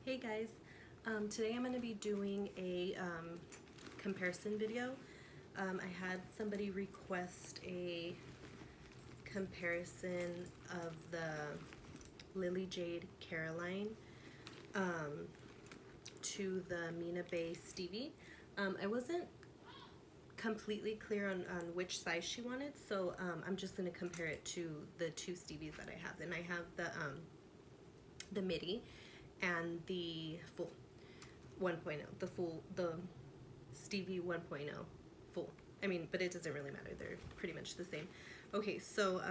Hey guys, today I'm going to be doing a comparison video. I had somebody request a comparison of the Lily Jade Caroline to the Mina Baie Stevie. I wasn't completely clear on which size she wanted, so I'm just going to compare it to the two Stevies that I have. And I have the midi and the full 1.0, the Stevie 1.0 full. I mean, but it doesn't really matter. They're pretty much the same. Okay, so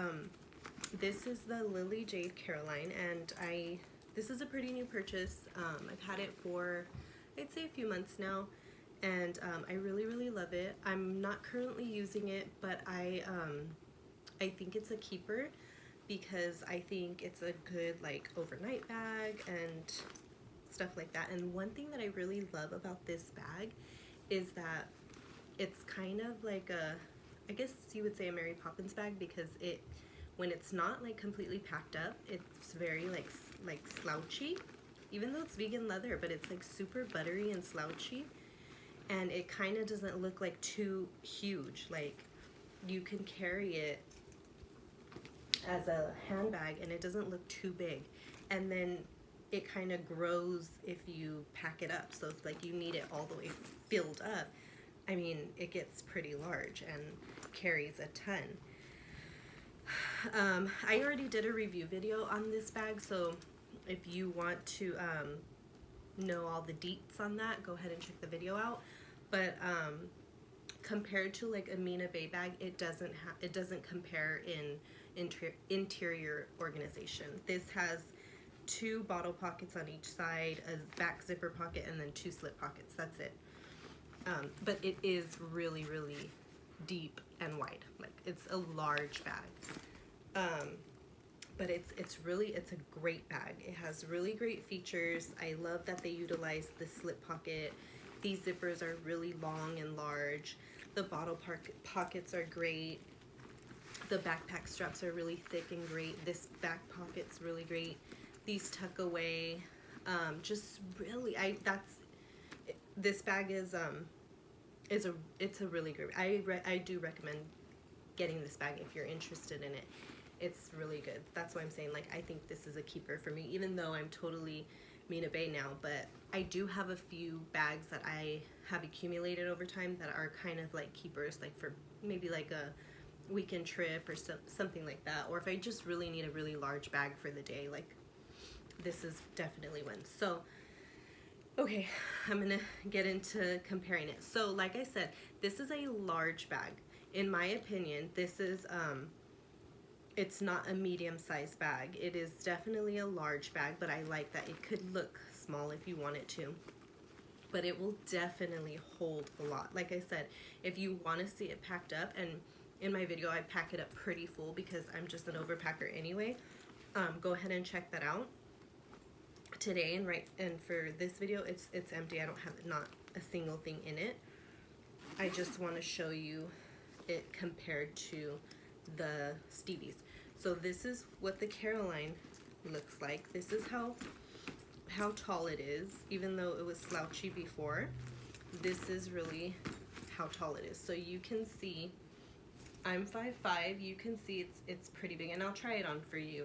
this is the Lily Jade Caroline, and this is a pretty new purchase. I've had it for, I'd say, a few months now, and I really love it. I'm not currently using it, but I think it's a keeper, because I think it's a good like overnight bag and stuff like that. And one thing that I really love about this bag is that it's kind of like I guess you would say a Mary Poppins bag, because when it's not like completely packed up, it's very like slouchy, even though it's vegan leather, but it's like super buttery and slouchy, and it kind of doesn't look like too huge. Like, you can carry it as a handbag and it doesn't look too big, and then it kind of grows if you pack it up. So if like you need it all the way filled up, I mean, it gets pretty large and carries a ton. I already did a review video on this bag, so if you want to know all the deets on that, go ahead and check the video out. But compared to like a Mina Baie bag, it doesn't compare in interior organization. This has 2 bottle pockets on each side, a back zipper pocket, and then 2 slip pockets. That's it. But it is really deep and wide. Like, it's a large bag. But it's a great bag. It has really great features. I love that they utilize the slip pocket. These zippers are really long and large. The bottle pockets are great. The backpack straps are really thick and great. This back pocket's really great. These tuck away. Just really, this bag is a really great. I do recommend getting this bag if you're interested in it. It's really good. That's why I'm saying, like, I think this is a keeper for me, even though I'm totally Mina Baie now. But I do have a few bags that I have accumulated over time that are kind of like keepers, like for maybe like a weekend trip or something like that, or if I just really need a really large bag for the day, like this is definitely one. So okay, I'm gonna get into comparing it. So like I said, this is a large bag. In my opinion, this is it's not a medium-sized bag. It is definitely a large bag, but I like that it could look small if you want it to, but it will definitely hold a lot. Like I said, if you want to see it packed up, and in my video I pack it up pretty full because I'm just an overpacker anyway, go ahead and check that out today. And for this video, it's empty. I don't have not a single thing in it. I just want to show you it compared to the Stevies. So this is what the Caroline looks like. This is how tall it is. Even though it was slouchy before, this is really how tall it is. So you can see I'm 5'5". You can see it's pretty big, and I'll try it on for you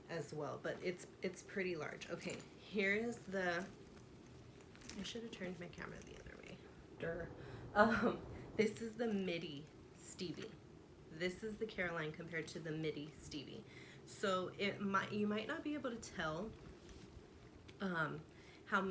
as well, but it's pretty large. Okay, here is I should have turned my camera the other way. This is the midi Stevie. This is the Caroline compared to the midi Stevie. So you might not be able to tell how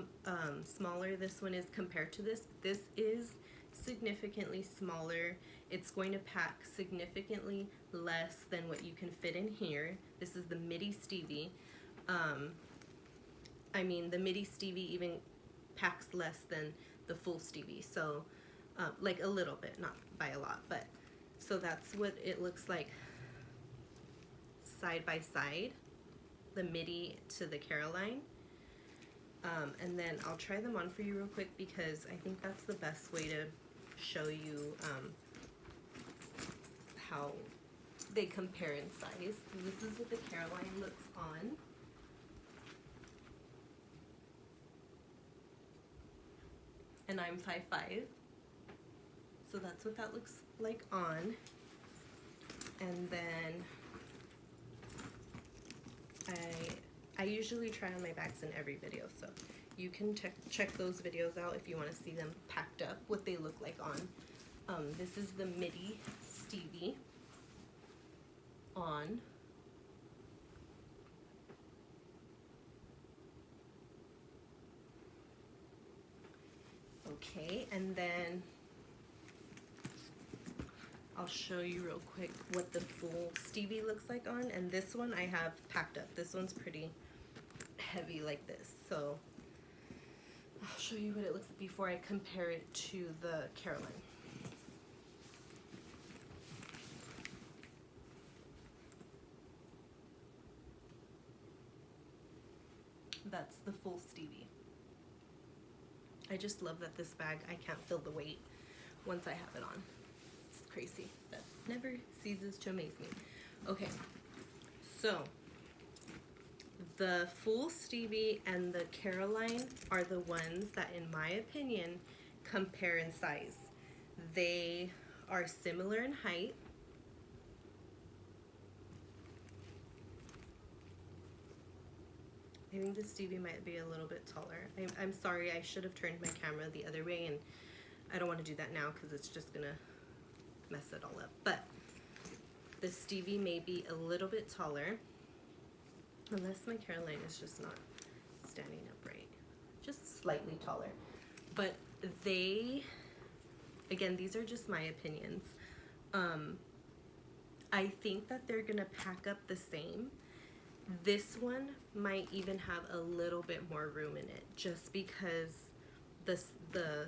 smaller this one is compared to this. This is significantly smaller. It's going to pack significantly less than what you can fit in here. This is the midi Stevie. I mean, the midi Stevie even packs less than the full Stevie. So like a little bit, not by a lot, but so that's what it looks like side by side, the midi to the Caroline. And then I'll try them on for you real quick, because I think that's the best way to show you how they compare in size. This is what the Caroline looks on. and I'm 5'5". So that's what that looks like on. And then I usually try on my bags in every video, so you can check those videos out if you want to see them packed up, what they look like on. This is the midi Stevie on. Okay, and then I'll show you real quick what the full Stevie looks like on. And this one I have packed up. This one's pretty heavy like this. So I'll show you what it looks like before I compare it to the Caroline. That's the full Stevie. I just love that this bag, I can't feel the weight once I have it on. It's crazy. That never ceases to amaze me. Okay, so the full Stevie and the Caroline are the ones that, in my opinion, compare in size. They are similar in height. I think the Stevie might be a little bit taller. I'm sorry, I should have turned my camera the other way, and I don't want to do that now because it's just gonna mess it all up. But the Stevie may be a little bit taller, unless my Caroline is just not standing up right. Just slightly taller. But they, again, these are just my opinions. I think that they're gonna pack up the same. This one might even have a little bit more room in it, just because the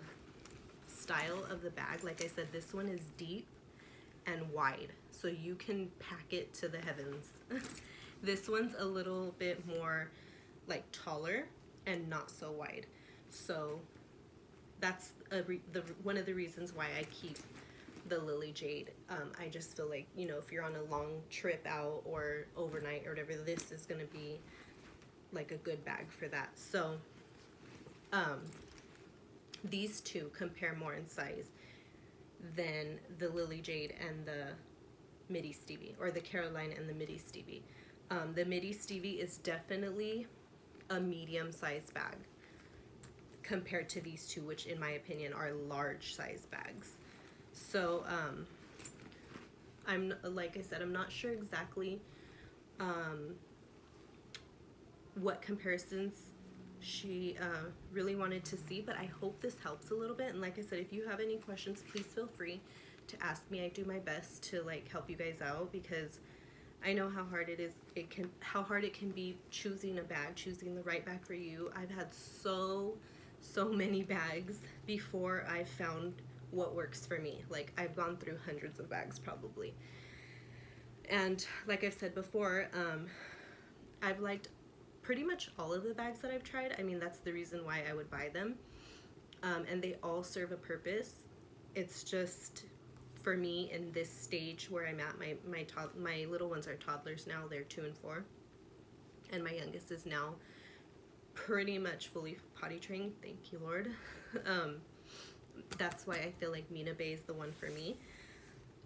style of the bag, like I said, this one is deep and wide, so you can pack it to the heavens. This one's a little bit more like taller and not so wide, so that's one of the reasons why I keep the Lily Jade. I just feel like, you know, if you're on a long trip out or overnight or whatever, this is gonna be like a good bag for that. So these two compare more in size than the Lily Jade and the Midi Stevie, or the Caroline and the Midi Stevie. The Midi Stevie is definitely a medium sized bag compared to these two, which in my opinion are large size bags. So I'm, like I said, I'm not sure exactly what comparisons she really wanted to see, but I hope this helps a little bit. And like I said, if you have any questions, please feel free to ask me. I do my best to like help you guys out, because I know how hard it is. How hard it can be choosing a bag, choosing the right bag for you. I've had so many bags before I found what works for me. Like, I've gone through hundreds of bags probably. And like I've said before, I've liked pretty much all of the bags that I've tried. I mean, that's the reason why I would buy them. And they all serve a purpose. It's just, for me, in this stage where I'm at, my little ones are toddlers now. They're 2 and 4. And my youngest is now pretty much fully potty trained. Thank you, Lord. That's why I feel like Mina Baie is the one for me.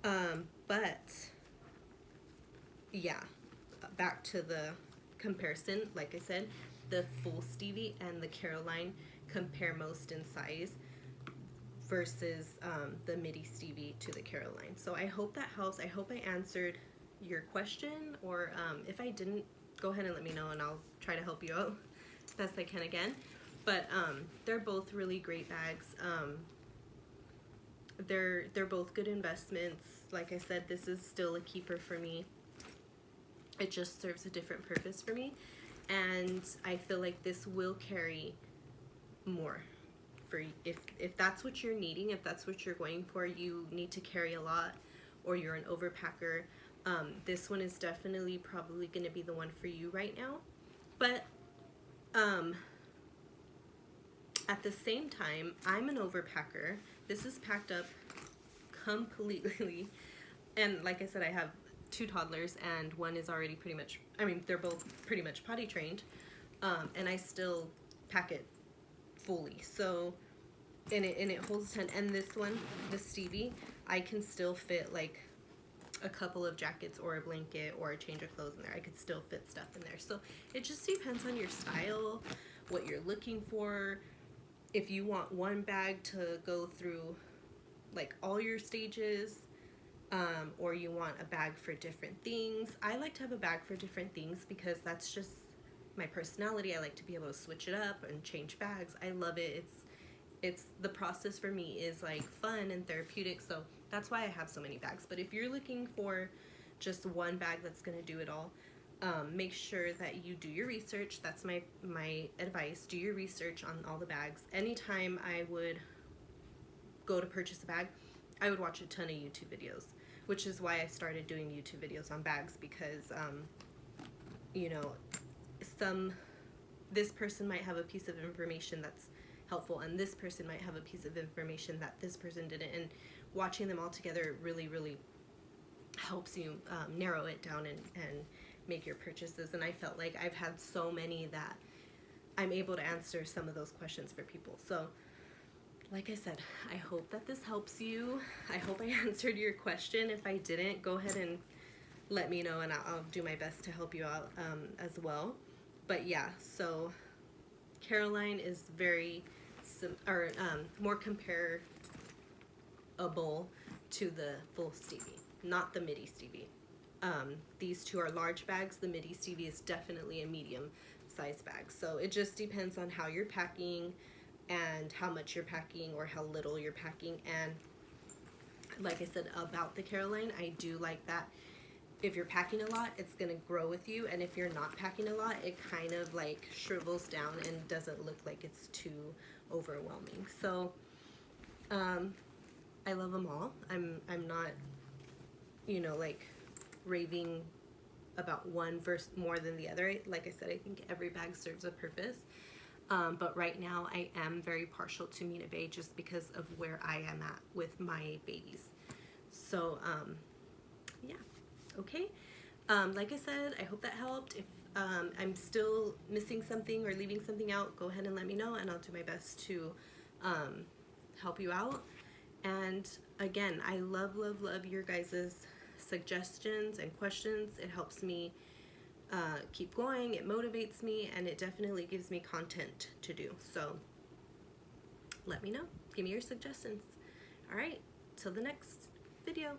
But yeah, back to the comparison. Like I said, the full Stevie and the Caroline compare most in size versus the Midi Stevie to the Caroline. So I hope that helps. I hope I answered your question, or if I didn't, go ahead and let me know and I'll try to help you out best I can again. But they're both really great bags. They're both good investments. Like I said, this is still a keeper for me. It just serves a different purpose for me, and I feel like this will carry more for if that's what you're needing. If that's what you're going for, you need to carry a lot, or you're an overpacker. This one is definitely probably going to be the one for you right now. But at the same time, I'm an overpacker. This is packed up completely, and like I said, I have 2 toddlers, and one is already pretty much, I mean, they're both pretty much potty trained, and I still pack it fully. So and it holds 10. And this one, the Stevie, I can still fit like a couple of jackets or a blanket or a change of clothes in there. I could still fit stuff in there. So it just depends on your style, what you're looking for. If you want one bag to go through like all your stages, or you want a bag for different things. I like to have a bag for different things because that's just my personality. I like to be able to switch it up and change bags. I love it. It's the process for me is like fun and therapeutic, so that's why I have so many bags. But if you're looking for just one bag that's gonna do it all, make sure that you do your research. That's my advice. Do your research on all the bags. Anytime I would go to purchase a bag, I would watch a ton of YouTube videos, which is why I started doing YouTube videos on bags, because you know, this person might have a piece of information that's helpful, and this person might have a piece of information that this person didn't, and watching them all together really helps you narrow it down and make your purchases. And I felt like I've had so many that I'm able to answer some of those questions for people. So like I said, I hope that this helps you. I hope I answered your question. If I didn't, go ahead and let me know, and I'll do my best to help you out as well. But yeah, so Caroline is very more comparable to the full Stevie, not the midi Stevie. These two are large bags. The midi Stevie is definitely a medium size bag. So it just depends on how you're packing and how much you're packing or how little you're packing. And like I said about the Caroline, I do like that if you're packing a lot, it's gonna grow with you, and if you're not packing a lot, it kind of like shrivels down and doesn't look like it's too overwhelming. So I love them all. I'm not, you know, like raving about one versus more than the other. Like I said, I think every bag serves a purpose. But right now I am very partial to Mina Baie just because of where I am at with my babies. So yeah, okay. Like I said, I hope that helped. If I'm still missing something or leaving something out, go ahead and let me know, and I'll do my best to help you out. And again, I love your guys' suggestions and questions. It helps me keep going, it motivates me, and it definitely gives me content to do. So let me know, give me your suggestions. All right, till the next video.